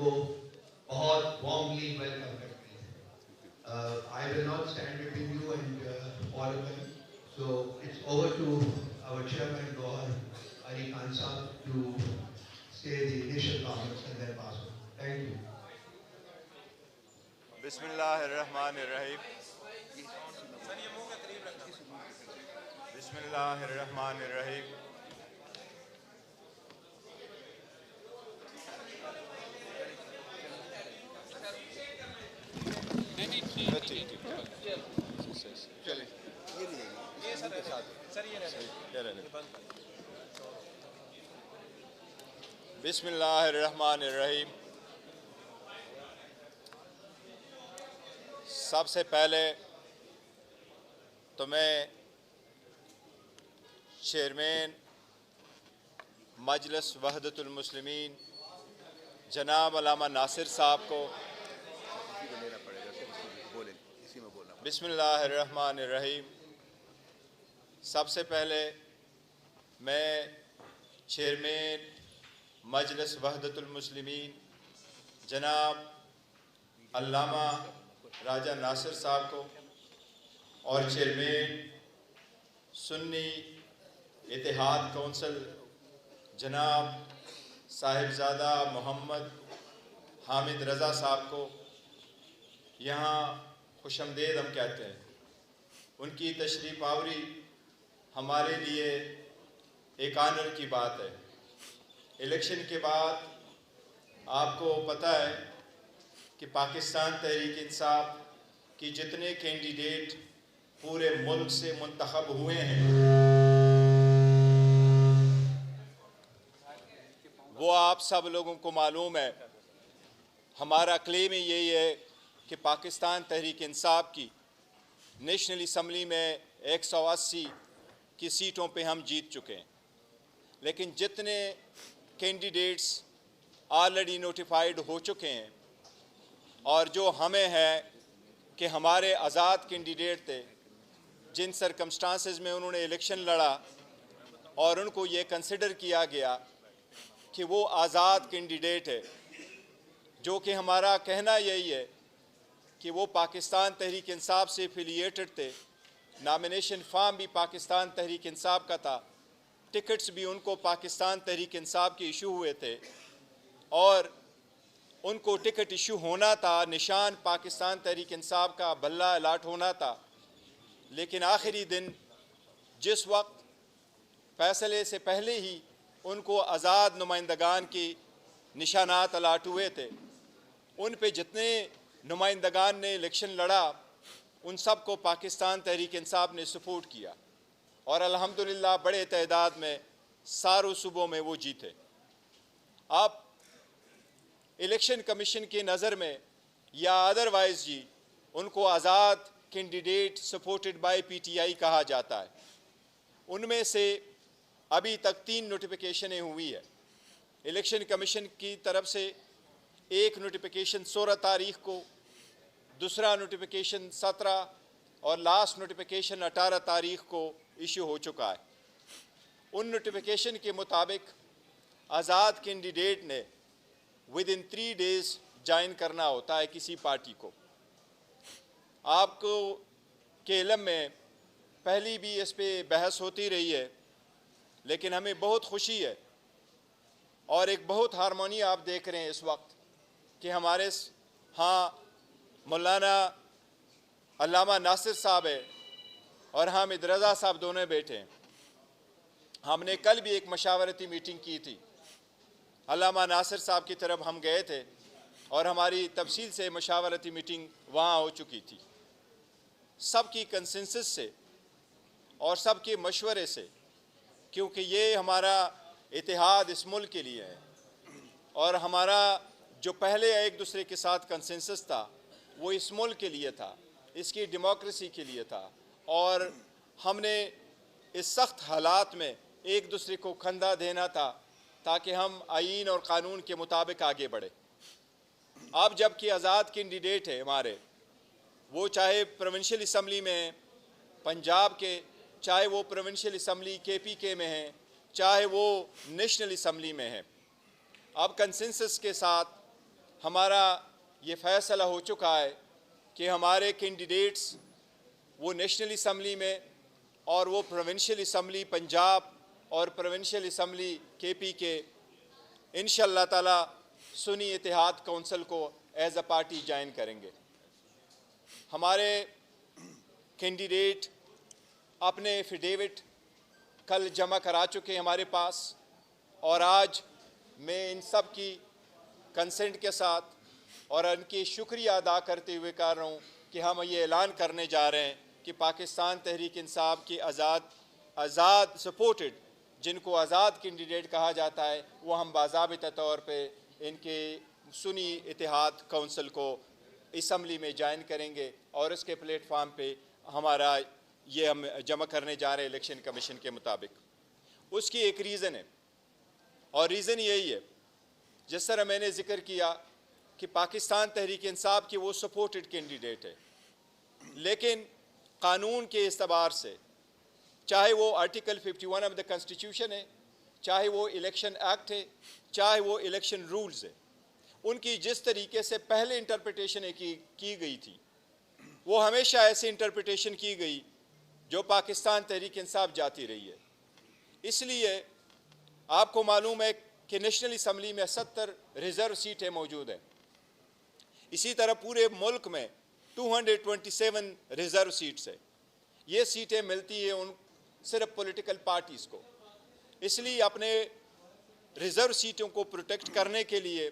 उनको बहुत warmly welcome करते हैं। I will not stand between you and all of them. So it's over to our chairman, Gawhar Ali Khan Sahab, to say the initial comments and then pass on. Thank you. बिस्मिल्लाहिर्रहमानिर्रहीम। बिस्मिल्लाहिर्रहमानिर्रहीम। बिस्मिल्लाहिर्रहमानिर्रहीम। सबसे पहले तो मैं chairman मजलिस वहदतुल मुस्लिमीन जनाब अल्लामा नासिर साहब को बिस्मिल्लाहिर्रहमानिर्रहीम। सबसे पहले मैं चेयरमैन मजलिस वहदतुल मुस्लिमीन जनाब अल्लामा राजा नासिर साहब को और चेयरमैन सुन्नी इत्तेहाद कौंसिल जनाब साहिबजादा मोहम्मद हामिद रज़ा साहब को यहाँ खुशमदीद हम कहते हैं। उनकी तशरीफ़ आवरी हमारे लिए एक आनर की बात है। इलेक्शन के बाद आपको पता है कि पाकिस्तान तहरीक इंसाफ की जितने कैंडिडेट पूरे मुल्क से मुंतखब हुए हैं वो आप सब लोगों को मालूम है। हमारा क्लेम यही है कि पाकिस्तान तहरीक इंसाफ की नेशनल असम्बली में 180 की सीटों पे हम जीत चुके हैं, लेकिन जितने कैंडिडेट्स ऑलरेडी नोटिफाइड हो चुके हैं और जो हमें है कि हमारे आज़ाद कैंडिडेट थे जिन सरकमस्टांसेस में उन्होंने इलेक्शन लड़ा और उनको ये कंसिडर किया गया कि वो आज़ाद कैंडिडेट है, जो कि हमारा कहना यही है कि वो पाकिस्तान तहरीक इंसाफ से एफिलिएटेड थे। नॉमिनेशन फॉर्म भी पाकिस्तान तहरीक इंसाफ का था, टिकट्स भी उनको पाकिस्तान तहरीक इंसाफ के इशू हुए थे और उनको टिकट इशू होना था, निशान पाकिस्तान तहरीक इंसाफ का बल्ला अलाट होना था। लेकिन आखिरी दिन जिस वक्त फैसले से पहले ही उनको आज़ाद नुमाइंदगान की निशानात अलाट हुए थे, उन पे जितने नुमाइंदगान ने इलेक्शन लड़ा उन सब को पाकिस्तान तहरीक इंसाफ ने सपोर्ट किया और अल्हम्दुलिल्लाह बड़े तादाद में सारों सूबों में वो जीते। अब इलेक्शन कमीशन की नज़र में या अदरवाइज़ जी उनको आज़ाद कैंडिडेट सपोर्टेड बाय पीटीआई कहा जाता है। उनमें से अभी तक 3 नोटिफिकेशनें हुई है इलेक्शन कमीशन की तरफ से। एक नोटिफिकेशन 16 तारीख को, दूसरा नोटिफिकेशन 17 और लास्ट नोटिफिकेशन 18 तारीख को इशू हो चुका है। उन नोटिफिकेशन के मुताबिक आज़ाद कैंडिडेट ने विद इन 3 डेज़ ज्वाइन करना होता है किसी पार्टी को। आपको के इल्म में पहली भी इस पे बहस होती रही है, लेकिन हमें बहुत खुशी है और एक बहुत हारमोनी आप देख रहे हैं इस वक्त कि हमारे हाँ मौलाना अल्लामा नासिर साहब है और हामिद रज़ा साहब दोनों बैठे हैं। हमने कल भी एक मशावरती मीटिंग की थी, अल्लामा नासिर साहब की तरफ हम गए थे और हमारी तफसील से मशावरती मीटिंग वहाँ हो चुकी थी। सबकी कंसेंसस से और सबके मशवरे से, क्योंकि ये हमारा इतिहाद इस मुल्क के लिए है और हमारा जो पहले एक दूसरे के साथ कंसेंसस था वो इस मुल्क के लिए था, इसकी डेमोक्रेसी के लिए था और हमने इस सख्त हालात में एक दूसरे को कंधा देना था ताकि हम आईन और क़ानून के मुताबिक आगे बढ़े। अब जबकि आज़ाद कैंडिडेट है हमारे, वो चाहे प्रोविंशियल असम्बली में पंजाब के, चाहे वो प्रोविंशियल असम्बली KPK में है, चाहे वो नेशनल असम्बली में है। अब कंसेंसस के साथ हमारा ये फ़ैसला हो चुका है कि हमारे कैंडिडेट्स वो नेशनल असम्बली में और वो प्रोविंशियल असम्बली पंजाब और प्रोविंशियल असम्बली केपी के इंशाअल्लाह ताला सुन्नी इत्तेहाद काउंसिल को एज अ पार्टी ज्वाइन करेंगे। हमारे कैंडिडेट अपने एफिडेविट कल जमा करा चुके हैं हमारे पास, और आज मैं इन सब की कंसेंट के साथ और उनकी शुक्रिया अदा करते हुए कह रहा हूँ कि हम ये ऐलान करने जा रहे हैं कि पाकिस्तान तहरीक इंसाफ की आज़ाद सपोर्टेड, जिनको आज़ाद कैंडिडेट कहा जाता है, वो हम बाज़ाबिता तौर पे इनके सुन्नी इत्तेहाद काउंसिल को असम्बली में ज्वाइन करेंगे और इसके प्लेटफार्म पे हमारा ये हम जमा करने जा रहे हैं इलेक्शन कमीशन के मुताबिक। उसकी एक रीज़न है, और रीज़न यही है जिस तरह मैंने ज़िक्र किया कि पाकिस्तान तहरीक इंसाफ की वो सपोर्टेड कैंडिडेट है, लेकिन कानून के इस्तबार से, चाहे वो आर्टिकल 51 ऑफ द कॉन्स्टिट्यूशन है, चाहे वो इलेक्शन एक्ट है, चाहे वो इलेक्शन रूल्स है, उनकी जिस तरीके से पहले इंटरप्रिटेशन की गई थी वो हमेशा ऐसी इंटरप्रिटेशन की गई जो पाकिस्तान तहरीक इंसाफ जाती रही है। इसलिए आपको मालूम है कि नेशनल असम्बली में 70 रिज़र्व सीटें मौजूद हैं। इसी तरह पूरे मुल्क में 227 रिज़र्व सीट्स है। ये सीटें मिलती हैं उन सिर्फ पॉलिटिकल पार्टीज़ को। इसलिए अपने रिज़र्व सीटों को प्रोटेक्ट करने के लिए,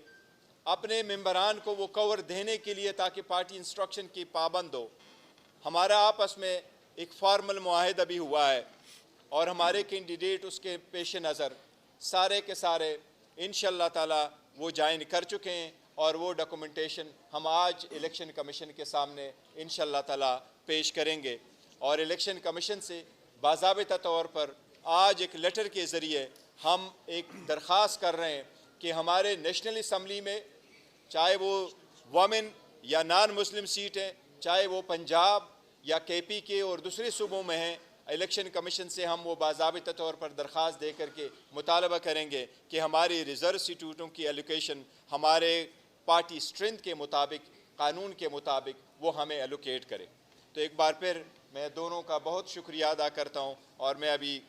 अपने मेंबरान को वो कवर देने के लिए ताकि पार्टी इंस्ट्रक्शन की पाबंद हो, हमारा आपस में एक फॉर्मल मुआहिदा भी हुआ है और हमारे कैंडिडेट उसके पेश नज़र सारे के सारे इंशाअल्लाह ताला वो ज्वाइन कर चुके हैं, और वो डॉक्यूमेंटेशन हम आज इलेक्शन कमीशन के सामने इंशाअल्लाह ताला पेश करेंगे। और इलेक्शन कमीशन से बाज़ाबिता तौर पर आज एक लेटर के ज़रिए हम एक दरख्वास्त कर रहे हैं कि हमारे नेशनल असम्बली में, चाहे वो वमेन या नॉन मुस्लिम सीट है, चाहे वो पंजाब या केपी के और दूसरे सूबों में हैं, इलेक्शन कमीशन से हम वो बाज़ाबिता तौर पर दरख्वास्त दे करके मुतालबा करेंगे कि हमारी रिज़र्व सीटों की एलोकेशन हमारे पार्टी स्ट्रेंथ के मुताबिक, कानून के मुताबिक वो हमें एलोकेट करें। तो एक बार फिर मैं दोनों का बहुत शुक्रिया अदा करता हूँ, और मैं अभी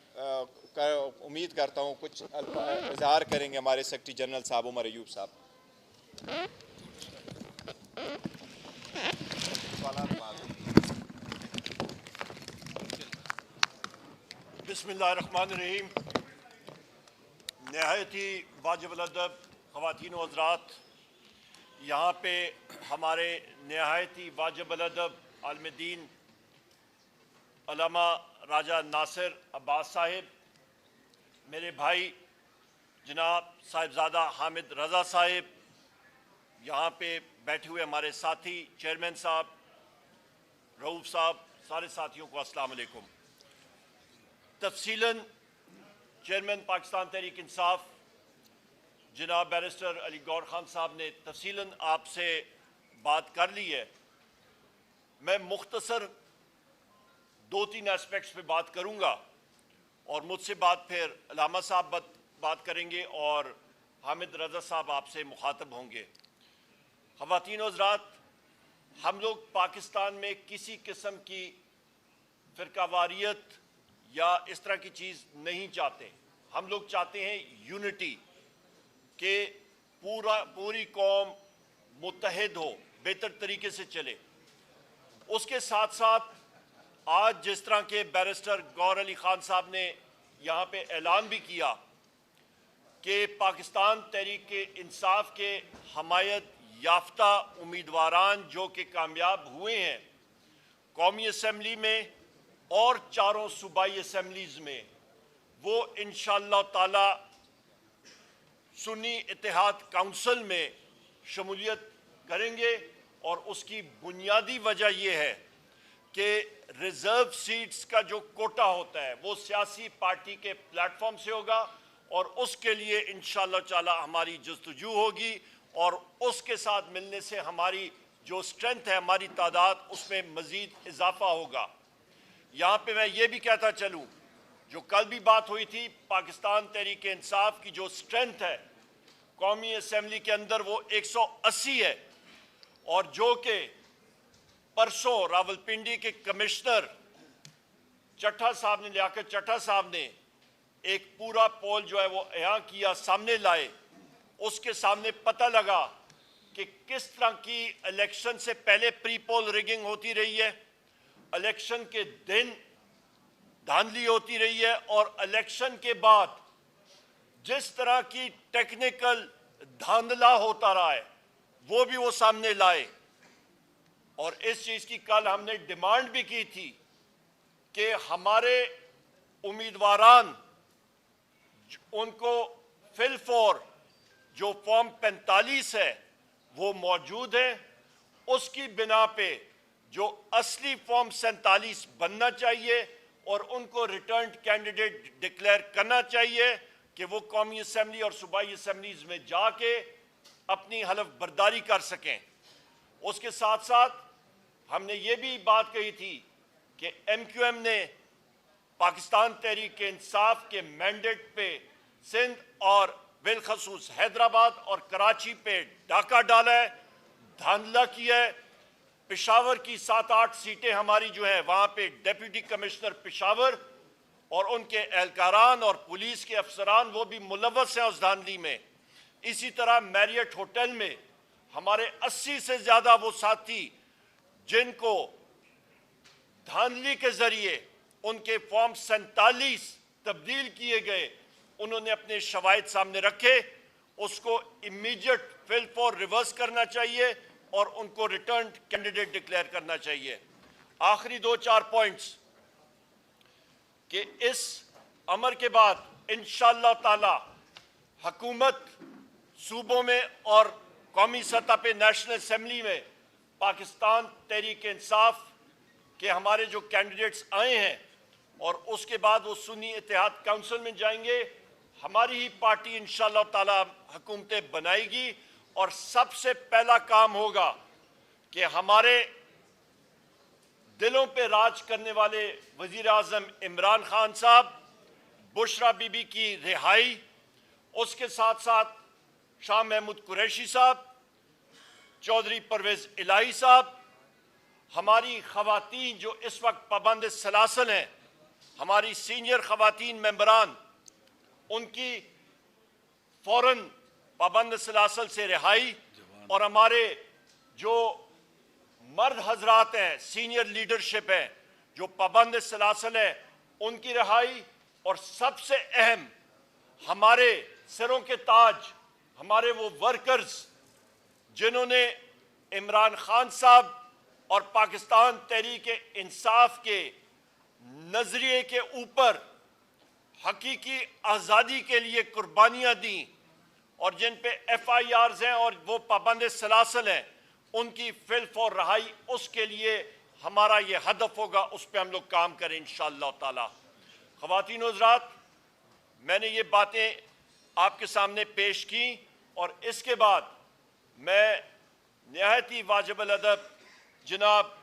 उम्मीद करता हूँ कुछ इज़हार करेंगे हमारे सेक्रेटरी जनरल साहब उमर अयूब साहब। बिस्मिल्लाहिर्रहमानिर्रहीम। नहायत ही वाजिब अदब ख़वातीन व हज़रात, यहाँ पे हमारे नहायत ही वाजिब अदब आलिम दीन अल्लामा राजा नासिर अब्बास साहिब, मेरे भाई जनाब साहिबजादा हामिद रज़ा साहिब, यहाँ पे बैठे हुए हमारे साथी चेयरमैन साहब, रऊफ़ साहब, सारे साथियों को अस्सलाम वालेकुम। तफसीलन चेयरमैन पाकिस्तान तहरीक इंसाफ जनाब बैरिस्टर अली गौर खान साहब ने तफसीलन आपसे बात कर ली है। मैं मुख्तसर 2-3 एस्पेक्ट्स पे बात करूँगा और मुझसे बाद फिर अल्लामा साहब बात करेंगे और हामिद रज़ा साहब आपसे मुखातब होंगे। ख़वातीन व हज़रात, हम लोग पाकिस्तान में किसी किस्म की फ़िरकावारियत या इस तरह की चीज़ नहीं चाहते। हम लोग चाहते हैं यूनिटी, के पूरी कौम मुत्तहिद हो, बेहतर तरीके से चले। उसके साथ साथ आज जिस तरह के बैरिस्टर गौर अली ख़ान साहब ने यहाँ पे ऐलान भी किया कि पाकिस्तान तहरीक इंसाफ के हमायत याफ्ता उम्मीदवारान जो कि कामयाब हुए हैं कौमी असम्बली में और 4 सूबाई असम्बलीज़ में, वो इंशाअल्लाह ताला सुन्नी इत्तेहाद काउंसिल में शमूलियत करेंगे। और उसकी बुनियादी वजह यह है कि रिज़र्व सीट्स का जो कोटा होता है वो सियासी पार्टी के प्लेटफॉर्म से होगा, और उसके लिए इंशाअल्लाह ताला हमारी जस्तजू होगी, और उसके साथ मिलने से हमारी जो स्ट्रेंथ है, हमारी तादाद, उसमें मज़ीद इजाफा होगा। यहाँ पे मैं ये भी कहता चलूँ, जो कल भी बात हुई थी, पाकिस्तान तहरीक इंसाफ की जो स्ट्रेंथ है कौमी असम्बली के अंदर वो 180 है, और जो कि परसों रावलपिंडी के कमिश्नर चट्टा साहब ने, लियाकत चट्टा साहब ने एक पूरा पोल जो है वो यहाँ किया, सामने लाए, उसके सामने पता लगा कि किस तरह की इलेक्शन से पहले प्री पोल रिगिंग होती रही है, इलेक्शन के दिन धांधली होती रही है, और इलेक्शन के बाद जिस तरह की टेक्निकल धांधला होता रहा है वो भी वो सामने लाए। और इस चीज की कल हमने डिमांड भी की थी कि हमारे उम्मीदवारान उनको फिल फॉर जो फॉर्म 45 है वो मौजूद है, उसकी बिना पे जो असली फॉर्म 47 बनना चाहिए और उनको रिटर्न कैंडिडेट डिक्लेयर करना चाहिए कि वो कौमी असम्बली और सूबाई असम्बलीज में जाके अपनी हलफ बर्दारी कर सकें। उसके साथ साथ हमने ये भी बात कही थी कि MQM ने पाकिस्तान तहरीक इंसाफ के मैंडेट पे सिंध और बिलखसूस हैदराबाद और कराची पे डाका डाला है, धांधला किया है। पेशावर की 7-8 सीटें हमारी जो हैं वहाँ पे डिप्टी कमिश्नर पेशावर और उनके एहलकारान और पुलिस के अफसरान वो भी मुलव्वस हैं उस धांधली में। इसी तरह मैरियट होटल में हमारे 80 से ज़्यादा वो साथी जिनको धांधली के ज़रिए उनके फॉर्म 47 तब्दील किए गए, उन्होंने अपने शवाहिद सामने रखे, उसको इमीडिएट फिल फॉर रिवर्स करना चाहिए और उनको रिटर्न कैंडिडेट डिक्लेयर करना चाहिए। आखिरी 2-4 पॉइंट्स कि इस अमर के बाद इंशाअल्लाह ताला हुकूमत सूबों में और कौमी सतह पे नेशनल असेंबली में पाकिस्तान तहरीक इंसाफ के हमारे जो कैंडिडेट्स आए हैं और उसके बाद वो सुन्नी इत्तेहाद काउंसिल में जाएंगे, हमारी ही पार्टी इंशाअल्लाह ताला हुकूमतें बनाएगी। और सबसे पहला काम होगा कि हमारे दिलों पे राज करने वाले वजीर आज़म इमरान खान साहब, बुशरा बीबी की रिहाई, उसके साथ साथ शाह महमूद कुरैशी साहब, चौधरी परवेज इलाही साहब, हमारी खवातीन जो इस वक्त पाबंद सलासल हैं, हमारी सीनियर खवातीन मेंबरान, उनकी फौरन पाबंद सलासल से रिहाई, और हमारे जो मर्द हजरात हैं, सीनियर लीडरशिप है जो पाबंद सलासल है, उनकी रिहाई, और सबसे अहम हमारे सिरों के ताज, हमारे वो वर्कर्स जिन्होंने इमरान खान साहब और पाकिस्तान तहरीक इंसाफ के नजरिए के ऊपर हकीकी आज़ादी के लिए कुर्बानियाँ दी और जिन पे FIRs हैं और वो पाबंद सलासल हैं, उनकी फिल फॉर रहाई, उसके लिए हमारा ये हदफ होगा, उस पर हम लोग काम करें इंशाअल्लाह ताला। ख़वातीन हज़रात, मैंने ये बातें आपके सामने पेश की और इसके बाद मैं निहायत ही वाजिबुल अदब जनाब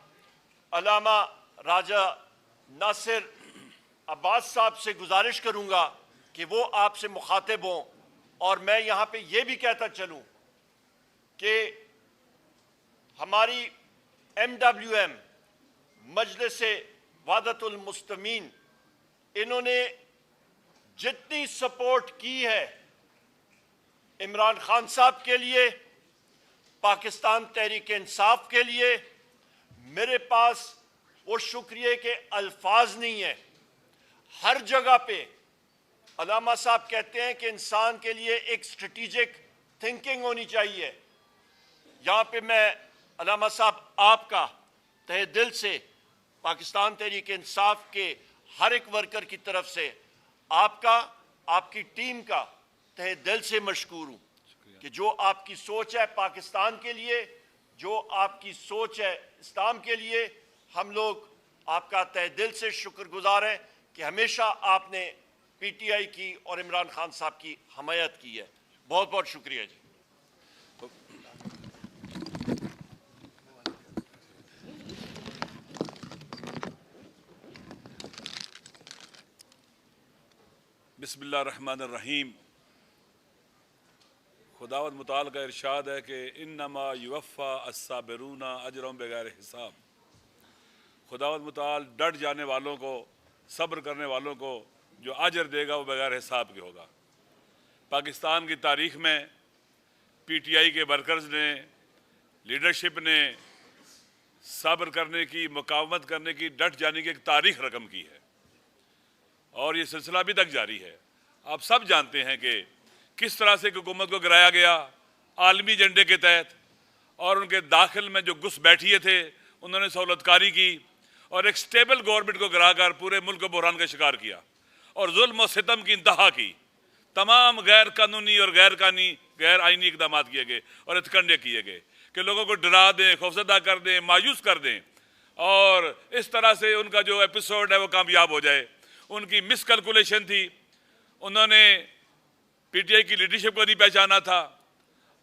अल्लामा राजा नासिर अब्बास साहब से गुजारिश करूँगा कि वो आपसे मुखातिब हों। और मैं यहाँ पे ये भी कहता चलूँ कि हमारी MWM मजलिस वादतुल मुस्तमीन, इन्होंने जितनी सपोर्ट की है इमरान खान साहब के लिए, पाकिस्तान तहरीक इंसाफ के लिए, मेरे पास वो शुक्रिया के अल्फाज नहीं है। हर जगह पे अल्लामा साहब कहते हैं कि इंसान के लिए एक स्ट्रेटेजिक थिंकिंग होनी चाहिए। यहाँ पे मैं अल्लामा साहब आपका तहे दिल से पाकिस्तान तहरीक इंसाफ के हर एक वर्कर की तरफ से आपका, आपकी टीम का तहे दिल से मशकूर हूँ कि जो आपकी सोच है पाकिस्तान के लिए, जो आपकी सोच है इस्लाम के लिए, हम लोग आपका तहे दिल से शुक्रगुजार हैं कि हमेशा आपने PTI की और इमरान खान साहब की हमायत की है। बहुत बहुत शुक्रिया जी। बिस्मिल्लाहिर्रहमानिर्रहीम। खुदा खुदावंद मुताल का इरशाद है कि इन्नमा युवफ़ा अस्साबिरूना अजरहुम बगैर हिसाब। खुदावंद मुताल डट जाने वालों को, सब्र करने वालों को जो अजर देगा वो बगैर हिसाब के होगा। पाकिस्तान की तारीख में पीटीआई के वर्कर्स ने, लीडरशिप ने सब्र करने की, मुकावमत करने की, डट जाने की एक तारीख रकम की है और ये सिलसिला अभी तक जारी है। आप सब जानते हैं कि किस तरह से हुकूमत को गिराया गया आलमी एजेंडे के तहत, और उनके दाखिल में जो घुस बैठिए थे उन्होंने सहूलतकारी की और एक स्टेबल गवर्नमेंट को गिराकर पूरे मुल्क को बहरान का शिकार किया और जुल्म और सितम की इंतहा की। तमाम गैर कानूनी और गैर आईनी इकदाम किए गए और हथकंडे किए गए कि लोगों को डरा दें, खौफजदा कर दें, मायूस कर दें और इस तरह से उनका जो एपिसोड है वो कामयाब हो जाए। उनकी मिस कैलकुलेशन थी, उन्होंने पीटीआई की लीडरशिप को नहीं पहचाना था,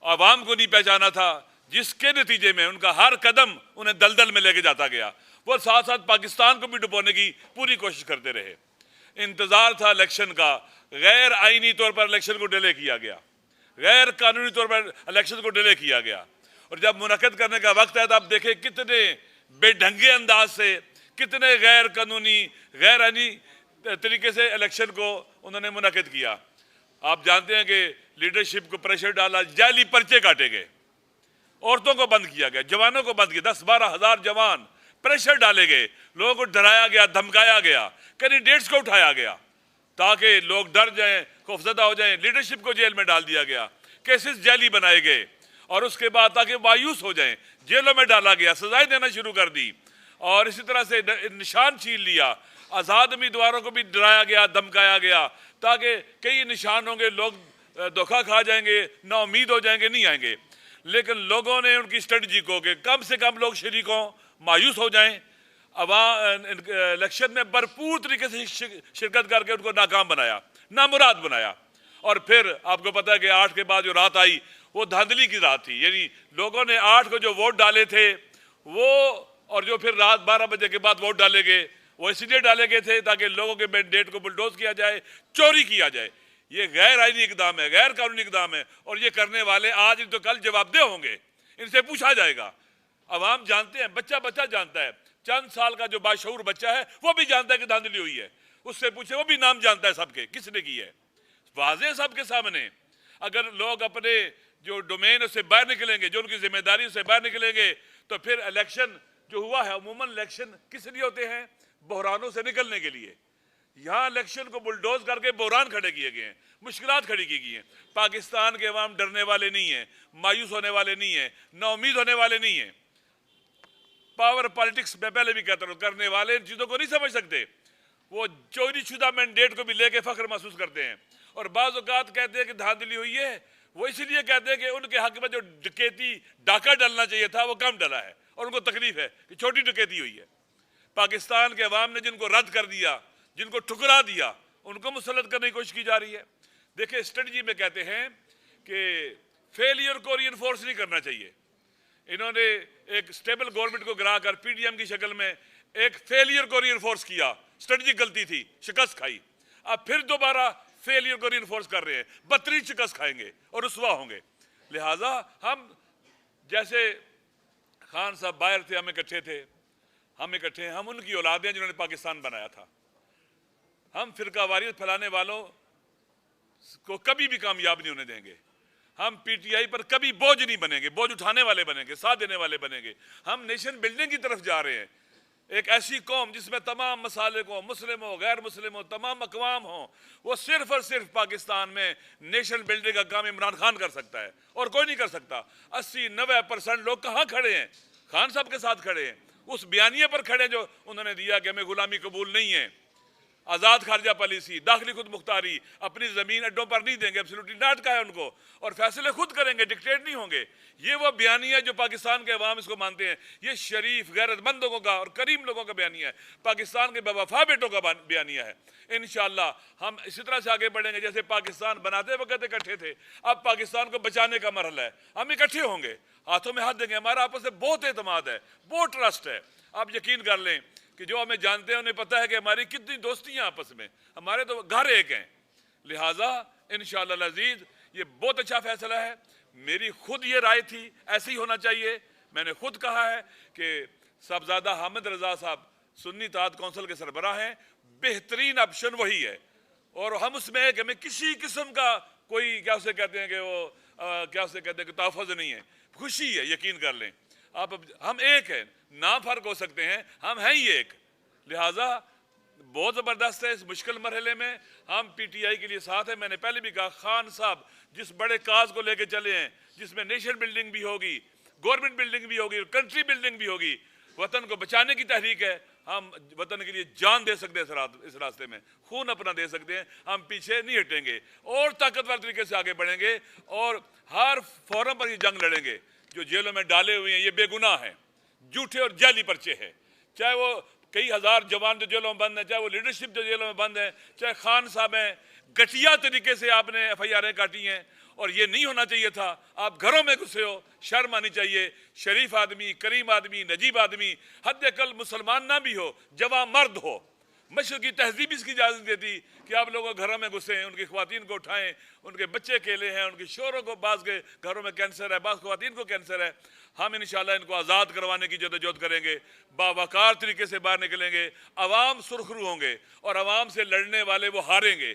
आवाम को नहीं पहचाना था, जिसके नतीजे में उनका हर कदम उन्हें दलदल में लेके जाता गया। वो साथ साथ पाकिस्तान को भी डुबोने की पूरी कोशिश करते रहे। इंतजार था इलेक्शन का, गैर आईनी तौर पर इलेक्शन को डिले किया गया, गैर कानूनी तौर पर इलेक्शन को डिले किया गया और जब मुनक़द करने का वक्त है तो आप देखें कितने बेढंगे अंदाज से, कितने गैर कानूनी, गैर आईनी तरीके से इलेक्शन को उन्होंने मुनक़द किया। आप जानते हैं कि लीडरशिप को प्रेशर डाला, जाली पर्चे काटे गए, औरतों को बंद किया गया, जवानों को बंद किया, 10-12 हज़ार जवान प्रेशर डाले गए, लोगों को डराया गया, धमकाया गया, कैंडिडेट्स को उठाया गया ताकि लोग डर जाएं, खौफजदा हो जाएं। लीडरशिप को जेल में डाल दिया गया, केसेस जाली बनाए गए और उसके बाद ताकि मायूस हो जाएं जेलों में डाला गया, सजाएं देना शुरू कर दी और इसी तरह से निशान छीन लिया। आज़ाद उम्मीदवारों को भी डराया गया, धमकाया गया ताकि कई निशान होंगे, लोग धोखा खा जाएंगे, नाउमीद हो जाएंगे, नहीं आएंगे। लेकिन लोगों ने उनकी स्ट्रेटजी को कि कम से कम लोग शरीक हों, मायूस हो जाएं, इलेक्शन में भरपूर तरीके से शिरकत करके उनको नाकाम बनाया, नामुराद बनाया। और फिर आपको पता है कि 8 के बाद जो रात आई वो धांधली की रात थी, यानी लोगों ने 8 को जो वोट डाले थे वो, और जो फिर रात 12 बजे के बाद वोट डाले गए वो इसलिए डाले गए थे ताकि लोगों के मैंडेट को बुलडोज किया जाए, चोरी किया जाए। ये गैर आईनी इकदाम है, गैर कानूनी इकदाम है और ये करने वाले आज तो कल जवाबदेह होंगे, इनसे पूछा जाएगा। अवाम जानते हैं, बच्चा जानता है, चंद साल का जो बाशऊर बच्चा है वो भी जानता है कि धांधली हुई है, उससे पूछे, वो भी नाम जानता है सबके, किसने की है, वाज़ेह सबके सामने। अगर लोग अपने जो डोमेन उससे बाहर निकलेंगे, जो उनकी जिम्मेदारी उससे बाहर निकलेंगे, तो फिर इलेक्शन जो हुआ है, अमूमन इलेक्शन किस लिए होते हैं? बहरानों से निकलने के लिए। यहाँ इलेक्शन को बुलडोज करके बहरान खड़े किए गए हैं, मुश्किलात खड़ी की गई हैं। पाकिस्तान के अवाम डरने वाले नहीं है, मायूस होने वाले नहीं है, नाउमीद होने वाले नहीं है। पावर पॉलिटिक्स में पहले भी कहता हूँ, करने वाले इन चीज़ों को नहीं समझ सकते। वो चोरी शुदा मैंडेट को भी लेके फख्र महसूस करते हैं और बाज़ औक़ात कहते हैं कि धांधली हुई है, वो इसलिए कहते हैं कि उनके हक में जो डकैती डाका डलना चाहिए था वो कम डला है और उनको तकलीफ है कि छोटी डकैती हुई है। पाकिस्तान के अवाम ने जिनको रद्द कर दिया, जिनको ठुकरा दिया, उनको मुसल्लत करने की कोशिश की जा रही है। देखिए, स्ट्रेटजी में कहते हैं कि फेलियर को रीइंफोर्स नहीं करना चाहिए। इन्होंने एक स्टेबल गवर्नमेंट को गिराकर पीडीएम की शक्ल में एक फेलियर को रीइंफोर्स किया, स्ट्रेटजी गलती थी, शिकस्त खाई। अब फिर दोबारा फेलियर को रीइंफोर्स कर रहे हैं, बदतरीन शिकस्त खाएंगे और रुसवा होंगे। लिहाजा हम जैसे खान साहब बाहर थे, हम इकट्ठे थे, हम इकट्ठे हैं, हम उनकी औलाद हैं जिन्होंने पाकिस्तान बनाया था। हम फिरका वारियत फैलाने वालों को कभी भी कामयाब नहीं होने देंगे। हम पीटीआई पर कभी बोझ नहीं बनेंगे, बोझ उठाने वाले बनेंगे, साथ देने वाले बनेंगे। हम नेशन बिल्डिंग की तरफ जा रहे हैं, एक ऐसी कौम जिसमें तमाम मसाले को, मुस्लिम हो, गैर मुस्लिम हो, तमाम अकवाम हो, वो सिर्फ और सिर्फ पाकिस्तान में नेशन बिल्डिंग का काम इमरान खान कर सकता है और कोई नहीं कर सकता। 80-90% लोग कहाँ खड़े हैं? खान साहब के साथ खड़े हैं, उस बयानिए पर खड़े जो उन्होंने दिया कि हमें गुलामी कबूल नहीं है, आज़ाद खारजा पॉलिसी, दाखिली खुद मुख्तारी, अपनी ज़मीन अड्डों पर नहीं देंगे, एब्सोल्युटली नॉट का है उनको, और फैसले खुद करेंगे, डिक्टेट नहीं होंगे। ये वो बयानिया जो पाकिस्तान के अवाम इसको मानते हैं। ये शरीफ गैरतमंद लोगों का और करीम लोगों का बयानिया है, पाकिस्तान के बेवफा बेटों का बयानिया है। इंशाअल्लाह हम इसी तरह से आगे बढ़ेंगे जैसे पाकिस्तान बनाते वक्त इकट्ठे थे, अब पाकिस्तान को बचाने का मरहला है, हम इकट्ठे होंगे, हाथों में हाथ देंगे। हमारा आपस में बहुत एतमाद है, बहुत ट्रस्ट है। आप यकीन कर लें कि जो हमें जानते हैं उन्हें पता है कि हमारी कितनी दोस्तियां आपस में, हमारे तो घर एक हैं। लिहाजा इंशाअल्लाह अज़ीज़ ये बहुत अच्छा फैसला है। मेरी खुद ये राय थी, ऐसे ही होना चाहिए। मैंने खुद कहा है कि साहबजादा हामिद रजा साहब सुन्नी इत्तेहाद कौंसिल के सरबराह हैं, बेहतरीन ऑप्शन वही है। और हम उसमें है कि हमें किसी किस्म का कोई क्या उसे कहते हैं कि वो क्या उसे कहते हैं कि तहफ़्फ़ुज़ नहीं है, खुशी है, यकीन कर लें आप। हम एक हैं, ना फ़र्क हो सकते हैं, हम हैं ही एक। लिहाजा बहुत ज़बरदस्त है, इस मुश्किल मरहले में हम PTI के लिए साथ हैं। मैंने पहले भी कहा, खान साहब जिस बड़े काज को लेके चले हैं, जिसमें नेशन बिल्डिंग भी होगी, गवर्नमेंट बिल्डिंग भी होगी, कंट्री बिल्डिंग भी होगी, वतन को बचाने की तहरीक है। हम वतन के लिए जान दे सकते हैं, इस रास्ते में खून अपना दे सकते हैं, हम पीछे नहीं हटेंगे और ताकतवर तरीके से आगे बढ़ेंगे और हर फोरम पर ये जंग लड़ेंगे। जो जेलों में डाले हुए हैं ये बेगुनाह हैं, झूठे और जाली पर्चे हैं, चाहे वो कई हज़ार जवान जो जेलों में बंद हैं, चाहे वो लीडरशिप जो जेलों में बंद है, चाहे खान साहब हैं, घटिया तरीके से आपने FIR काटी हैं और ये नहीं होना चाहिए था। आप घरों में घुसे हो, शर्म आनी चाहिए। शरीफ आदमी, करीम आदमी, नजीब आदमी, हद अकल मुसलमान ना भी हो, जवां मर्द हो, मशरक़ की तहजीब इसकी इजाज़त देती कि आप लोगों घरों में घुसें, उनकी ख़वातीन को उठाएं, उनके बच्चे अकेले हैं, उनके शोरों को, बाज़ के घरों में कैंसर है, बाज़ ख़वातीन को कैंसर है। हम इंशाअल्लाह इनको आज़ाद करवाने की जदोजहद करेंगे, बावकार तरीके से बाहर निकलेंगे, अवाम सुरखरू होंगे और अवाम से लड़ने वाले वो हारेंगे।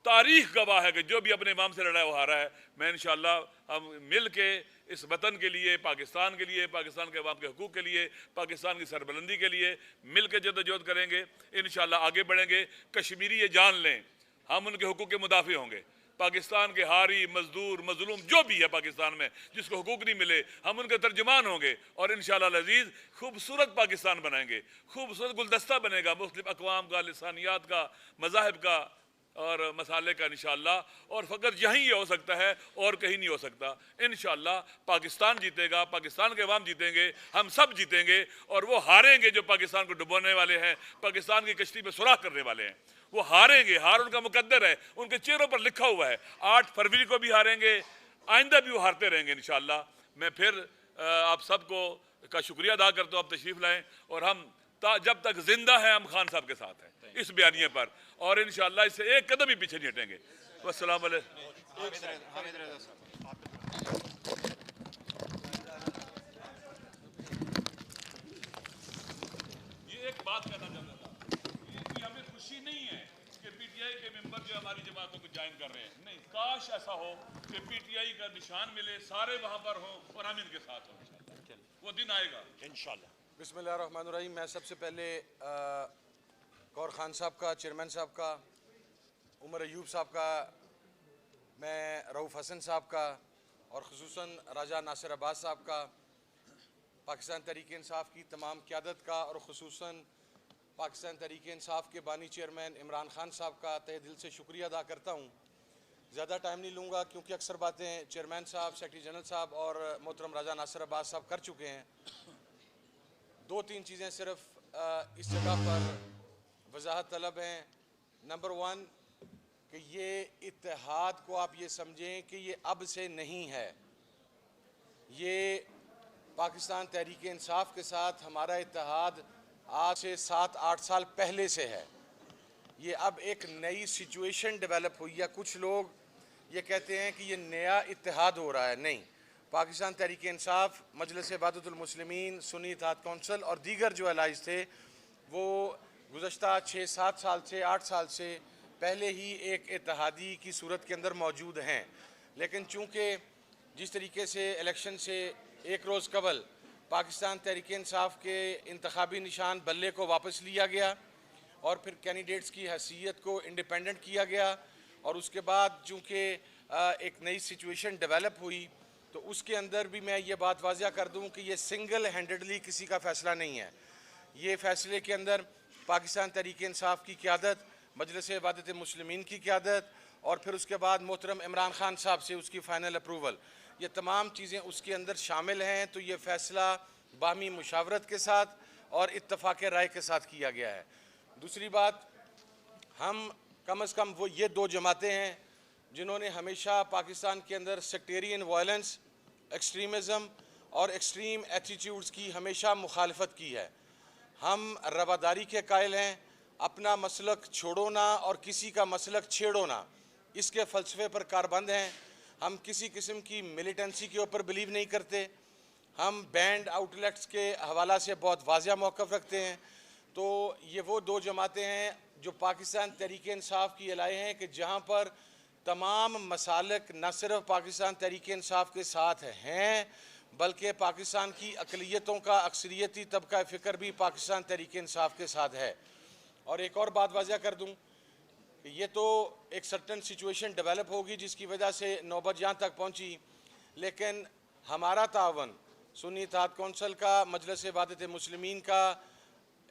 तारीख गवाह है कि जो भी अपने इमाम से लड़ा है वो हारा है। मैं इंशाअल्लाह हम मिल के इस वतन के लिए, पाकिस्तान के लिए, पाकिस्तान के अवाम के हकूक़ के लिए, पाकिस्तान की सरबलंदी के लिए मिल के जदोजहद करेंगे, इंशाअल्लाह आगे बढ़ेंगे। कश्मीरी ये जान लें, हम उनके हकूक़ के मुदाफ़ी होंगे। पाकिस्तान के हारी, मजदूर, मजलूम जो भी है पाकिस्तान में, जिसको हकूक़ नहीं मिले, हम उनके तर्जुमान होंगे और इंशाअल्लाह अज़ीज़ खूबसूरत पाकिस्तान बनाएंगे, खूबसूरत गुलदस्ता बनेगा मुख्तलिफ़ अक़वाम का, लिसानियात का, मज़ाहिब का और मसाले का इंशाअल्लाह। और फ़कत यहीं ये हो सकता है और कहीं नहीं हो सकता। इंशाअल्लाह पाकिस्तान जीतेगा, पाकिस्तान के अवाम जीतेंगे, हम सब जीतेंगे और वो हारेंगे जो पाकिस्तान को डुबोने वाले हैं, पाकिस्तान की कश्ती में सुराख करने वाले हैं। वो हारेंगे, हार उनका मुकद्दर है, उनके चेहरों पर लिखा हुआ है। 8 फरवरी को भी हारेंगे, आइंदा भी वो हारते रहेंगे इंशाअल्लाह। मैं फिर आप सबको का शुक्रिया अदा करता हूँ, आप तशरीफ़ लाएँ और हम जब तक जिंदा है हम खान साहब के साथ हैं इस बयानिए पर और इंशाअल्लाह इससे एक कदम भी पीछे नहीं हटेंगे। वस्सलाम अलैकुम। ये एक बात कहना चाहता था कि हमें खुशी नहीं है कि PTI के मेंबर जो हमारी जमातों को ज्वाइन कर रहे हैं, नहीं, काश ऐसा हो कि PTI का निशान मिले, सारे वहां पर हों और हम इनके साथ हों। वो दिन आएगा इंशाअल्लाह। बिस्मिल्लाहिर्रहमानिर्रहीम। मैं सबसे पहले गौर खान साहब का, चेयरमैन साहब का, उमर अयूब साहब का, मैं रऊफ़ हसन साहब का और ख़ुसूसन राजा नासिर अब्बास साहब का, पाकिस्तान तहरीक इंसाफ की तमाम क़यादत का और ख़ुसूसन पाकिस्तान तहरीक इंसाफ के बानी चेयरमैन इमरान खान साहब का तहे दिल से शुक्रिया अदा करता हूँ। ज़्यादा टाइम नहीं लूँगा क्योंकि अक्सर बातें चेयरमैन साहब, सेक्रेटरी जनरल साहब और मोहतरम राजा नासिर अब्बास साहब कर चुके हैं। 2-3 चीज़ें सिर्फ इस जगह पर वजाहत तलब हैं। नंबर 1 कि ये इत्तेहाद को आप ये समझें कि ये अब से नहीं है, ये पाकिस्तान तहरीक इंसाफ के साथ हमारा इत्तेहाद आज से 7-8 साल पहले से है। ये अब एक नई सिचुएशन डेवलप हुई है। कुछ लोग ये कहते हैं कि ये नया इत्तेहाद हो रहा है, नहीं। पाकिस्तान तहरीक इंसाफ, मजलिस वहदतुल मुस्लिमीन, सुन्नी इत्तेहाद कौंसिल और दीगर जो अलाइज थे वो गुज़श्ता 6-7 साल से 8 साल से पहले ही एक इत्तेहादी की सूरत के अंदर मौजूद हैं। लेकिन चूँकि जिस तरीके से इलेक्शन से एक रोज़ कबल पाकिस्तान तहरीक इंसाफ के इंतखाबी निशान बल्ले को वापस लिया गया और फिर कैंडिडेट्स की हैसियत को इंडिपेंडेंट किया गया और उसके बाद चूँकि एक नई सिचुएशन डेवलप हुई तो उसके अंदर भी मैं ये बात वाज़िया कर दूं कि ये सिंगल हैंडेडली किसी का फ़ैसला नहीं है। ये फ़ैसले के अंदर पाकिस्तान तहरीक इंसाफ की क़यादत, मजलिस वहदत मुस्लिमीन की क़यादत और फिर उसके बाद मोहतरम इमरान खान साहब से उसकी फ़ाइनल अप्रूवल, ये तमाम चीज़ें उसके अंदर शामिल हैं। तो ये फ़ैसला बाहमी मुशावरत के साथ और इत्तफ़ाक़ राय के साथ किया गया है। दूसरी बात, हम कम अज़ कम वो ये 2 जमातें हैं जिन्होंने हमेशा पाकिस्तान के अंदर सेक्टेरियन वायलेंस, एक्सट्रीमिज़म और एक्सट्रीम एटीट्यूड्स की हमेशा मुखालफत की है। हम रवादारी के कायल हैं, अपना मसलक छोड़ो ना और किसी का मसलक छेड़ो ना, इसके फ़लसफ़े पर कारबंद हैं। हम किसी किस्म की मिलिटेंसी के ऊपर बिलीव नहीं करते। हम बैंड आउटलेट्स के हवाला से बहुत वाज़िया मौक़िफ़ रखते हैं। तो ये वो दो जमातें हैं जो पाकिस्तान तहरीक इंसाफ की लाए हैं कि जहाँ पर तमाम मसालक न सिर्फ पाकिस्तान तहरीक इंसाफ के साथ हैं बल्कि पाकिस्तान की अक़लियतों का अक्सरियती तबका फ़िक्र भी पाकिस्तान तहरीक इंसाफ के साथ है। और एक और बात वाज़िया कर दूँ, ये तो एक सर्टन सिचुएशन डेवलप होगी जिसकी वजह से नौबत यहाँ तक पहुँची, लेकिन हमारा तावन सुन्नी इत्तेहाद कौंसिल का, मजलिस वहदत मुस्लिमीन का,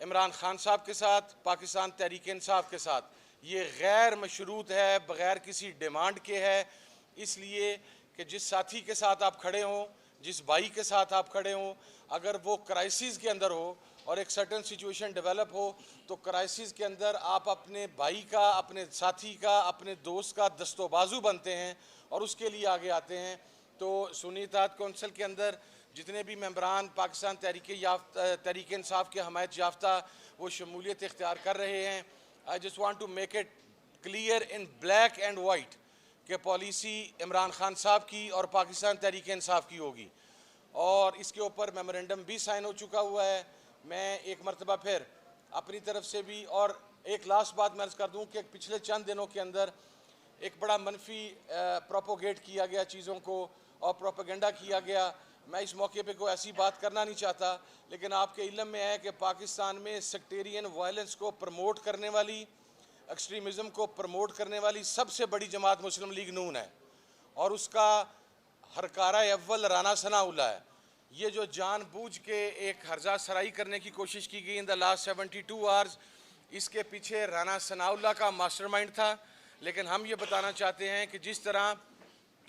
इमरान खान साहब के साथ, पाकिस्तान तहरीक इंसाफ के साथ, ये गैर मशरूत है, बग़ैर किसी डिमांड के है। इसलिए कि जिस साथी के साथ आप खड़े हों, जिस भाई के साथ आप खड़े हों, अगर वो क्राइसिस के अंदर हो और एक सर्टन सिचुएशन डेवलप हो तो क्राइसिस के अंदर आप अपने भाई का, अपने साथी का, अपने दोस्त का दस्तोबाजू बनते हैं और उसके लिए आगे आते हैं। तो सुन्नी इत्तेहाद कौंसिल के अंदर जितने भी मेंबरान पाकिस्तान तहरीक इंसाफ के हमायत याफ्ता वो शमूलियत इख्तियार कर रहे हैं। I just want to make it clear in black and white कि पॉलिसी इमरान खान साहब की और पाकिस्तान तहरीक इंसाफ की होगी और इसके ऊपर मेमोरेंडम भी साइन हो चुका हुआ है। मैं एक मरतबा फिर अपनी तरफ से भी, और एक लास्ट बात मैं अर्ज़ कर दूँ कि पिछले चंद दिनों के अंदर एक बड़ा मनफी प्रोपोगेट किया गया चीज़ों को और प्रोपेगेंडा किया गया। मैं इस मौके पे कोई ऐसी बात करना नहीं चाहता, लेकिन आपके इल्म में है कि पाकिस्तान में सेक्टेरियन वायलेंस को प्रमोट करने वाली, एक्सट्रीमिज़म को प्रमोट करने वाली सबसे बड़ी जमात मुस्लिम लीग नून है और उसका हरकारा अव्वल राना सनाउल्लाह है। ये जो जानबूझ के एक हर्जा सराई करने की कोशिश की गई इन द लास्ट 72 आवर्स, इसके पीछे राना सनाउल्लाह का मास्टरमाइंड था। लेकिन हम ये बताना चाहते हैं कि जिस तरह,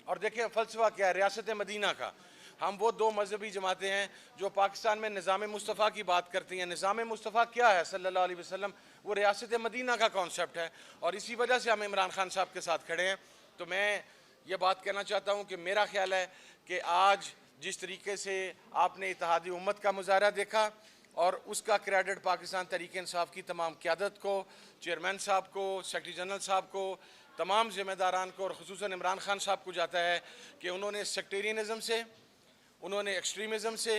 और देखिए फ़लसफ़ा क्या है रियासत मदीना का, हम वो दो मजहबी जमातें हैं जो पाकिस्तान में निज़ाम मुस्तफ़ा की बात करती हैं। निज़ाम मुस्तफ़ा क्या है सल्लल्लाहु अलैहि वसल्लम, वो रियासत मदीना का कॉन्सेप्ट है और इसी वजह से हम इमरान खान साहब के साथ खड़े हैं। तो मैं ये बात कहना चाहता हूँ कि मेरा ख्याल है कि आज जिस तरीके से आपने इत्तेहादी उम्मत का मुजाहरा देखा और उसका क्रेडिट पाकिस्तान तहरीक इंसाफ की तमाम क़यादत को, चेयरमैन साहब को, सेक्रेटरी जनरल साहब को, तमाम ज़िम्मेदारान को और ख़ुसूसन इमरान खान साहब को जाता है कि उन्होंने सेक्टेरियनिज़म से, उन्होंने एक्सट्रीमिज़म से,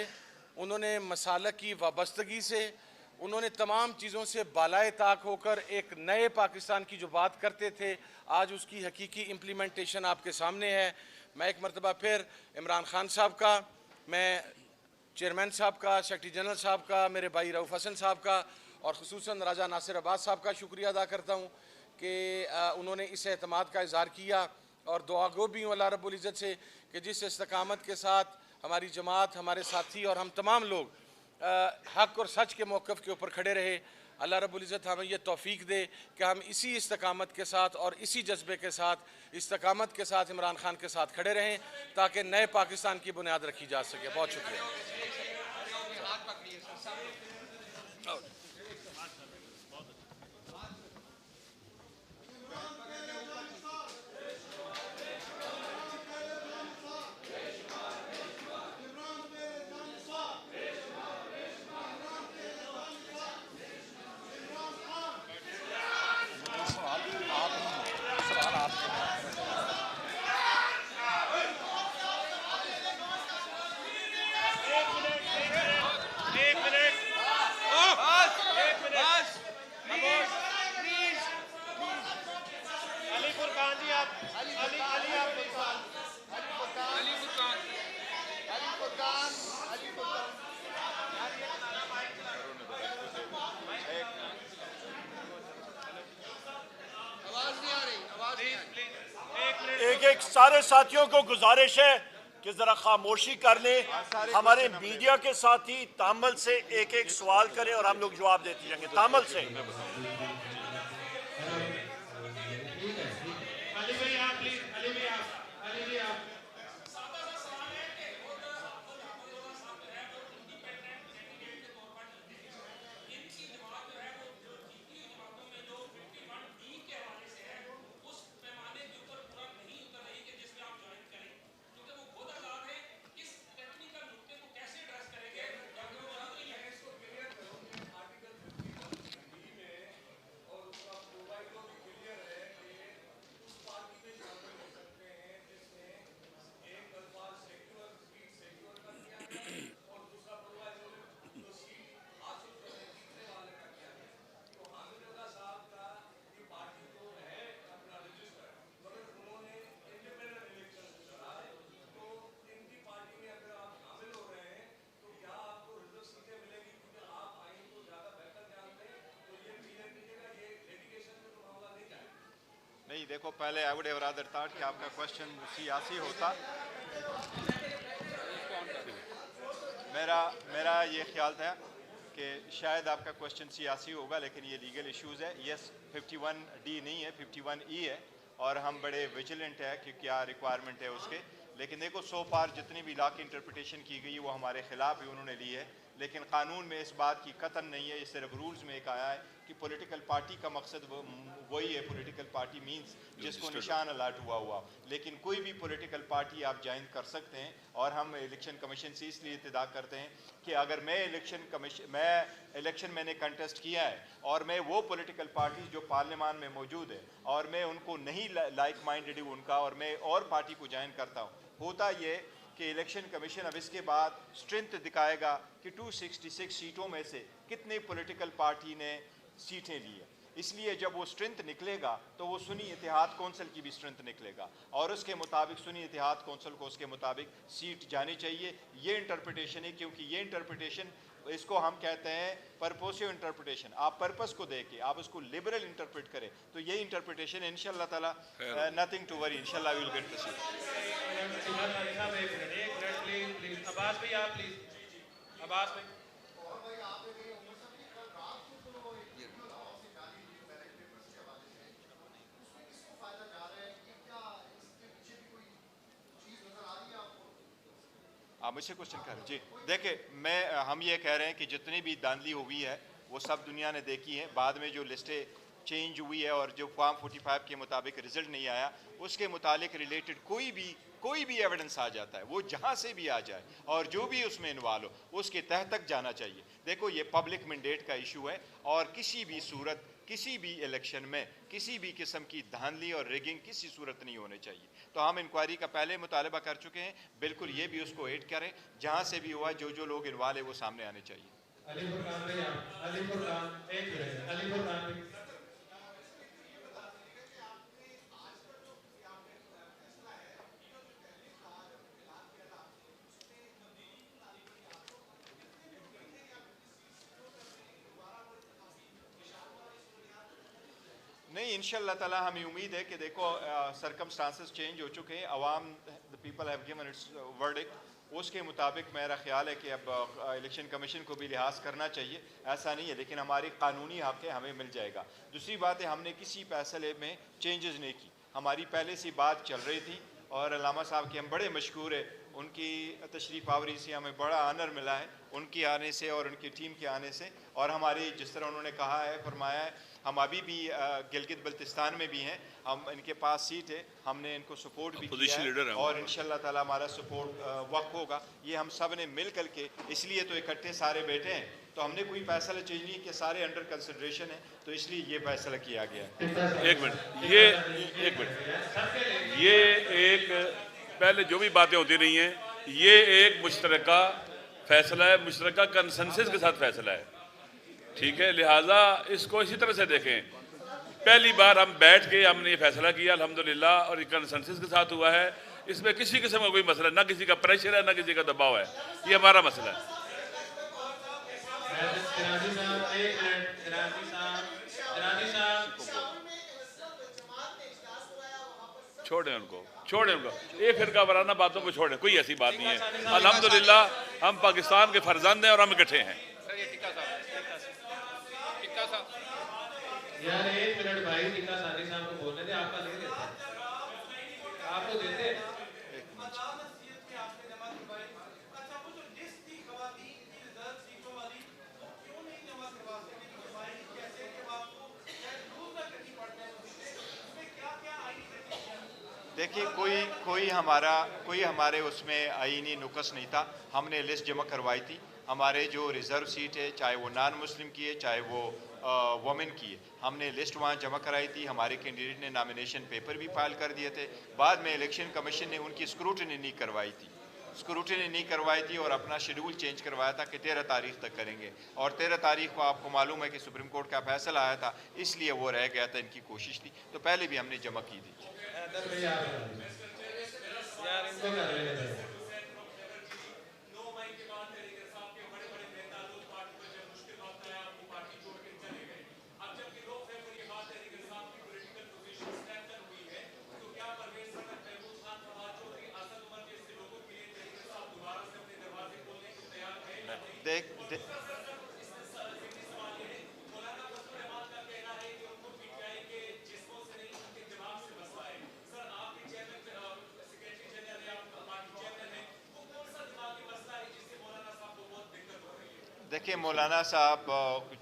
उन्होंने मसालक की वाबस्तगी से, उन्होंने तमाम चीज़ों से बालाए ताक होकर एक नए पाकिस्तान की जो बात करते थे आज उसकी हकीकी इम्प्लीमेंटेशन आपके सामने है। मैं एक मरतबा फिर इमरान खान साहब का, मैं चेयरमैन साहब का, सेक्रेटरी जनरल साहब का, मेरे भाई रऊफ़ हसन साहब का और ख़ुसूसन राजा नासिर अब्बास साहब का शुक्रिया अदा करता हूँ कि उन्होंने इस एतमाद का इज़हार किया और दुआ गो भी हूँ अल्लाह रब्बुल इज़्ज़त से कि जिस इस्तकामत के साथ हमारी जमात, हमारे साथी और हम तमाम लोग हक़ और सच के मौक़िफ़ के ऊपर खड़े रहे, अल्लाह रब्बुल इज़्ज़त हमें यह तौफ़ीक दे कि हम इसी इस्तकामत के साथ और इसी जज्बे के साथ, इस्तकामत के साथ इमरान खान के साथ खड़े रहें ताकि नए पाकिस्तान की बुनियाद रखी जा सके। बहुत शुक्रिया। एक सारे साथियों को गुजारिश है कि जरा खामोशी कर लें। हमारे मीडिया के साथी तामल से एक एक सवाल करें और हम लोग जवाब देते जाएंगे। तामल से देखो पहले I would have rather thought कि आपका क्वेश्चन सियासी होता। मेरा ये ख्याल था कि शायद आपका क्वेश्चन सियासी होगा, लेकिन ये लीगल इश्यूज़ है। यस 51D नहीं है, 51E है, और हम बड़े विजिलेंट है कि क्या रिक्वायरमेंट है उसके। लेकिन देखो सो फार जितनी भी लॉ की इंटरप्रिटेशन की गई वो हमारे ख़िलाफ़ भी उन्होंने ली है, लेकिन कानून में इस बात की कतन नहीं है। ये सिर्फ रूल्स में एक आया है कि पॉलिटिकल पार्टी का मकसद वही है, पॉलिटिकल पार्टी मींस जिसको निशान अलाट हुआ। लेकिन कोई भी पॉलिटिकल पार्टी आप ज्वाइन कर सकते हैं, और हम इलेक्शन कमीशन से इसलिए इत्तेदा करते हैं कि अगर इलेक्शन मैंने कंटेस्ट किया है और मैं वो पॉलिटिकल पार्टी जो पार्लियामान में मौजूद है और मैं उनको नहीं लाइक माइंडेड हूँ उनका, और मैं और पार्टी को ज्वाइन करता हूँ, होता ये कि इलेक्शन कमीशन अब इसके बाद स्ट्रेंथ दिखाएगा कि 266 सीटों में से कितने पॉलिटिकल पार्टी ने सीटें ली है। इसलिए जब वो स्ट्रेंथ निकलेगा तो वो सुन्नी इत्तेहाद कौंसिल की भी स्ट्रेंथ निकलेगा, और उसके मुताबिक सुन्नी इत्तेहाद कौंसिल को उसके मुताबिक सीट जानी चाहिए। ये इंटरप्रिटेशन है, क्योंकि ये इंटरप्रिटेशन, इसको हम कहते हैं पर्पोसिव इंटरप्रिटेशन। आप पर्पस को देख के आप उसको लिबरल इंटरप्रेट करें, तो ये इंटरप्रिटेशन है। इंशाल्लाह ताला नथिंग टू वरी, इंशाल्लाह we will get the seat. Abbas भाई आप प्लीज, अब्बास भाई। आप मुझसे क्वेश्चन कर रहे हैं जी। देखिए हम ये कह रहे हैं कि जितनी भी धांधली हुई है वो सब दुनिया ने देखी है। बाद में जो लिस्टें चेंज हुई है और जो फॉर्म 45 के मुताबिक रिजल्ट नहीं आया, उसके मुतालिक रिलेटेड कोई भी एविडेंस आ जाता है, वो जहाँ से भी आ जाए और जो भी उसमें इन्वॉल्व हो उसके तह तक जाना चाहिए। देखो ये पब्लिक मैंडेट का इशू है, और किसी भी सूरत किसी भी इलेक्शन में किसी भी किस्म की धांधली और रिगिंग किसी सूरत नहीं होनी चाहिए। तो हम इंक्वायरी का पहले मुतालबा कर चुके हैं, बिल्कुल ये भी उसको ऐड करें, जहाँ से भी हुआ जो लोग इन्वॉल्व है वो सामने आने चाहिए। नहीं, इंशाल्लाह ताला हमें उम्मीद है कि देखो सरकमस्टांसेस चेंज हो चुके हैं, अवाम the people have given it's verdict, उसके मुताबिक मेरा ख्याल है कि अब इलेक्शन कमीशन को भी लिहाज करना चाहिए। ऐसा नहीं है, लेकिन हमारी कानूनी हक है, हमें मिल जाएगा। दूसरी बात है, हमने किसी फैसले में चेंजेस नहीं की, हमारी पहले से बात चल रही थी, और अल्लामा साहब के हम बड़े मशहूर है, उनकी तशरीफ़ आवरी से हमें बड़ा आनर मिला है, उनके आने से और उनकी टीम के आने से। और हमारी जिस तरह उन्होंने कहा है, फरमाया है, हम अभी भी गिलगित बल्तिस्तान में भी हैं, हम इनके पास सीट है, हमने इनको सपोर्ट भी किया है, और इंशाल्लाह ताला हमारा सपोर्ट वक्त होगा। ये हम सब ने मिल कर के, इसलिए तो इकट्ठे सारे बैठे हैं, तो हमने कोई फैसला चेंज नहीं कि सारे अंडर कंसिडरेशन है, तो इसलिए ये फैसला किया गया। एक मिनट, ये एक पहले जो भी बातें होती रही हैं, ये एक मुश्तरका फैसला है, मुश्तरका कंसेंसस के साथ फैसला है, ठीक है। लिहाजा इसको इसी तरह से देखें। पहली बार हम बैठ के हमने ये फैसला किया अल्हम्दुलिल्लाह, और ये कंसेंसस के साथ हुआ है। इसमें किसी किस्म का कोई मसला, ना किसी का प्रेशर है, ना किसी का दबाव है, ये हमारा मसला है। छोड़ें उनको, ये फिरका वराना बातों को छोड़ें, कोई ऐसी बात नहीं है। अल्हम्दुलिल्लाह हम पाकिस्तान के फर्जंद हैं और हम इकट्ठे हैं। यार एक मिनट भाई, टिक्का सानी साहब को बोलने दे, आपका नहीं देते, आपको देते। देखिए कोई हमारे उसमें आईनी नुकस नहीं था, हमने लिस्ट जमा करवाई थी। हमारे जो रिज़र्व सीट है, चाहे वो नॉन मुस्लिम की है, चाहे वो वुमेन की है, हमने लिस्ट वहाँ जमा कराई थी। हमारे कैंडिडेट ने नॉमिनेशन पेपर भी फाइल कर दिए थे। बाद में इलेक्शन कमीशन ने उनकी स्क्रूटनी नहीं करवाई थी और अपना शेड्यूल चेंज करवाया था कि 13 तारीख तक करेंगे, और 13 तारीख को आपको मालूम है कि सुप्रीम कोर्ट का फैसला आया था, इसलिए वो रह गया था। इनकी कोशिश थी, तो पहले भी हमने जमा की थी। यार इनको कर लेने देख दे, देखिए मौलाना साहब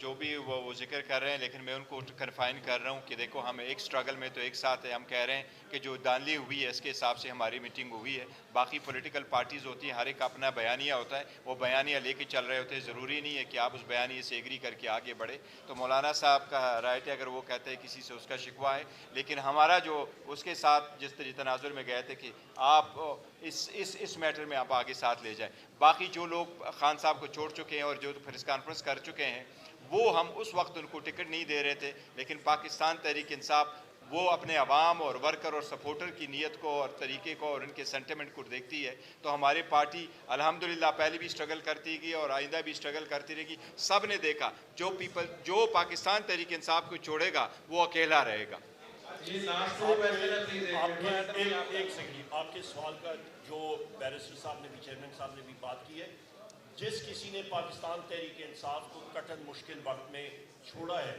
जो भी वो जिक्र कर रहे हैं, लेकिन मैं उनको कन्फाइन कर रहा हूँ कि देखो हम एक स्ट्रगल में तो एक साथ है। हम कह रहे हैं कि जो दानली हुई है इसके हिसाब से हमारी मीटिंग हुई है। बाकी पॉलिटिकल पार्टीज़ होती हैं, हर एक अपना बयानिया होता है, वो बयानिया लेके चल रहे होते हैं। ज़रूरी नहीं है कि आप उस बयानिए से एग्री करके आगे बढ़े। तो मौलाना साहब का राइट है अगर वो कहते हैं किसी से उसका शिकवा है, लेकिन हमारा जो उसके साथ जिस तनाजुर में गए थे कि आप इस मैटर में आप आगे साथ ले जाएं। बाकी जो लोग खान साहब को छोड़ चुके हैं और जो प्रेस कॉन्फ्रेंस कर चुके हैं, वो हम उस वक्त उनको टिकट नहीं दे रहे थे, लेकिन पाकिस्तान तहरीक इंसाफ वो अपने अवाम और वर्कर और सपोर्टर की नीयत को और तरीके को और उनके सेंटिमेंट को देखती है। तो हमारी पार्टी अल्हम्दुलिल्लाह पहले भी स्ट्रगल करती गई और आइंदा भी स्ट्रगल करती रहेगी। सब ने देखा जो पाकिस्तान तहरीक इंसाफ को छोड़ेगा वो अकेला रहेगा। ये लास्ट को प्लीज एक सेकंड, आपके सवाल का जो बैरिस्टर साहब ने भी, चेयरमैन साहब ने भी बात की है, जिस किसी ने पाकिस्तान तहरीक इंसाफ को कठिन मुश्किल वक्त में छोड़ा है,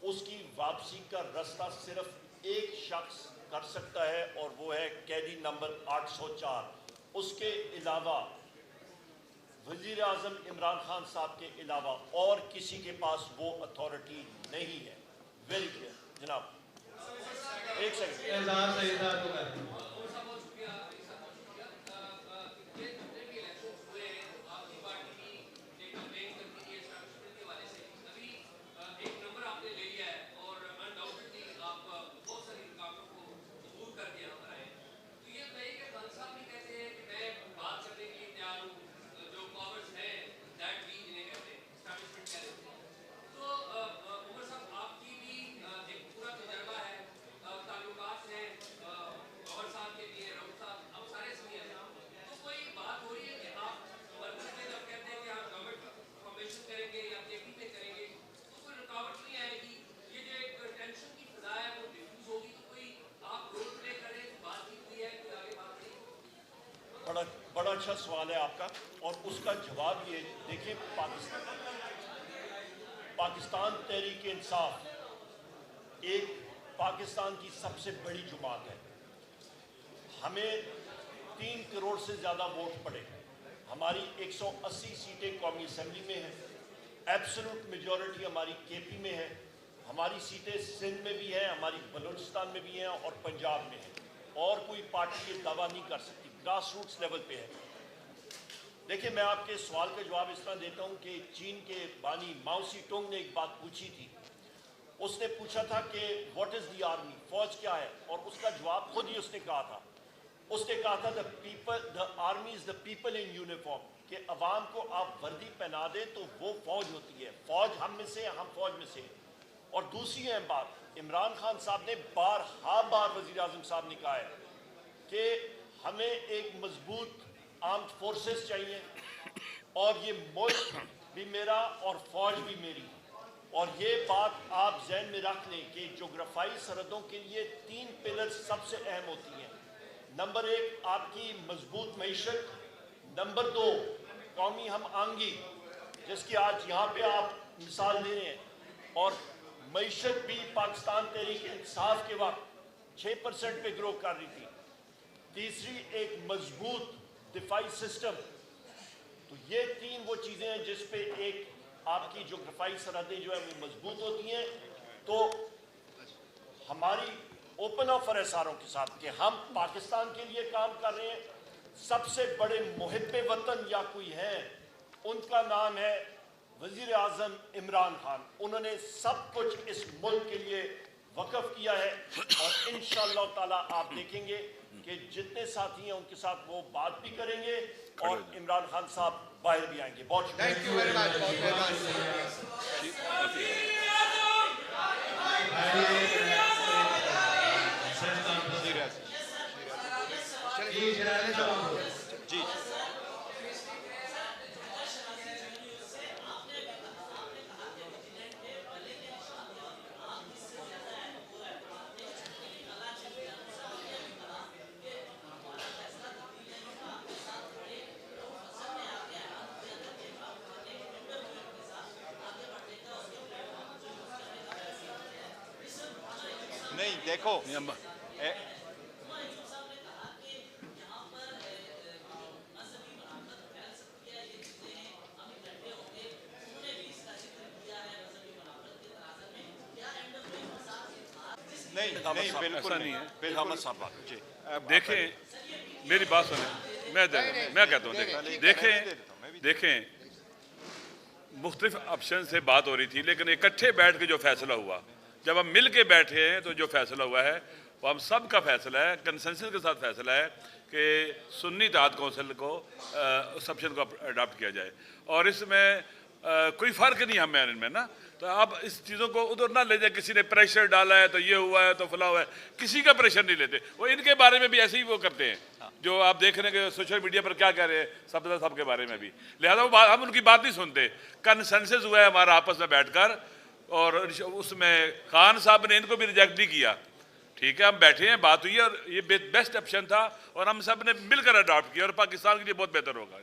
उसकी वापसी का रास्ता सिर्फ एक शख्स कर सकता है और वो है कैदी नंबर 804। उसके अलावा वज़ीर आज़म इमरान खान साहब के अलावा और किसी के पास वो अथॉरिटी नहीं है। वेरी क्लियर जनाब। एक सेकंड, बड़ा अच्छा सवाल है आपका और उसका जवाब ये, देखिए पाकिस्तान तहरीक इंसाफ एक पाकिस्तान की सबसे बड़ी जमात है। हमें 3 करोड़ से ज़्यादा वोट पड़े। हमारी 180 सीटें कौमी असम्बली में हैं, एब्सोल्यूट मेजॉरिटी हमारी केपी में है, हमारी सीटें सिंध में भी हैं, हमारी बलूचिस्तान में भी हैं और पंजाब में है। और कोई पार्टी ये दावा नहीं कर सकती, ग्रास रूट्स लेवल पे है। देखिए मैं आपके सवाल का जवाब इस तरह देता हूँ कि चीन के बानी माओ सी तुंग ने एक बात पूछी थी। उसने पूछा था कि व्हाट इज़ द आर्मी, फौज क्या है, और उसका जवाब खुद ही उसने कहा था। उसने कहा था the army is the people in uniform, कि अवाम को आप वर्दी पहना दें तो वो फौज होती है। फौज हम में से, हम फौज में से। और दूसरी अहम बात, इमरान खान साहब ने बार वज़ीर आज़म साहब ने कहा है कि हमें एक मजबूत आर्म्ड फोर्सेस चाहिए और ये मुल्क भी मेरा और फौज भी मेरी। और ये बात आप जहन में रख लें कि जोग्राफाई सरहदों के लिए 3 पिलर्स सबसे अहम होती हैं। नंबर 1 आपकी मजबूत मईशत, नंबर 2 कौमी हम आंगी जिसकी आज यहाँ पे आप मिसाल दे रहे हैं, और मईशत भी पाकिस्तान तहरीक इंसाफ के वक्त 6% पे ग्रो कर रही थी। तीसरी एक मजबूत दिफाई सिस्टम। तो ये 3 वो चीज़ें हैं जिस पे एक आपकी जोग्राफाई सरहदें जो है वो मजबूत होती हैं। तो हमारी ओपन ऑफर है सारों के साथ कि हम पाकिस्तान के लिए काम कर रहे हैं। सबसे बड़े मुहिब्बे वतन या कोई है, उनका नाम है वज़ीर आज़म इमरान खान। उन्होंने सब कुछ इस मुल्क के लिए वक़्फ़ किया है और इंशाअल्लाह ताला आप देखेंगे कि जितने साथी हैं उनके साथ वो बात भी करेंगे और इमरान खान साहब बाहर भी आएंगे। बहुत थैंक यू वेरी मच। जी देखो नहीं नहीं बिल्कुल नहीं है बिल्कुल साहब जी देखें मेरी बात सुने, मैं कहता हूँ देखें मुख्तलिफ ऑप्शन से बात हो रही थी, लेकिन इकट्ठे बैठ के जो फैसला हुआ, जब हम मिल के बैठे हैं तो जो फैसला हुआ है वो हम सब का फैसला है, कंसेंसस के साथ फैसला है कि सुन्नी इत्तेहाद कौंसिल को उस ऑप्शन को अडॉप्ट किया जाए। और इसमें कोई फ़र्क नहीं हमें इनमें ना, तो आप इस चीज़ों को उधर ना ले जाए, किसी ने प्रेशर डाला है तो ये हुआ है तो फला हुआ है, किसी का प्रेशर नहीं लेते। वो इनके बारे में भी ऐसे ही वो करते हैं जो आप देख रहे हैं कि सोशल मीडिया पर क्या कह रहे हैं सबके बारे में भी, लिहाजा वो हम उनकी बात नहीं सुनते। कंसेंसस हुआ है हमारा आपस में बैठकर, और उसमें खान साहब ने इनको भी रिजेक्ट नहीं किया। ठीक है, हम बैठे हैं, बात हुई और ये बेस्ट ऑप्शन था और हम सब ने मिलकर अडॉप्ट किया और पाकिस्तान के लिए बहुत बेहतर होगा।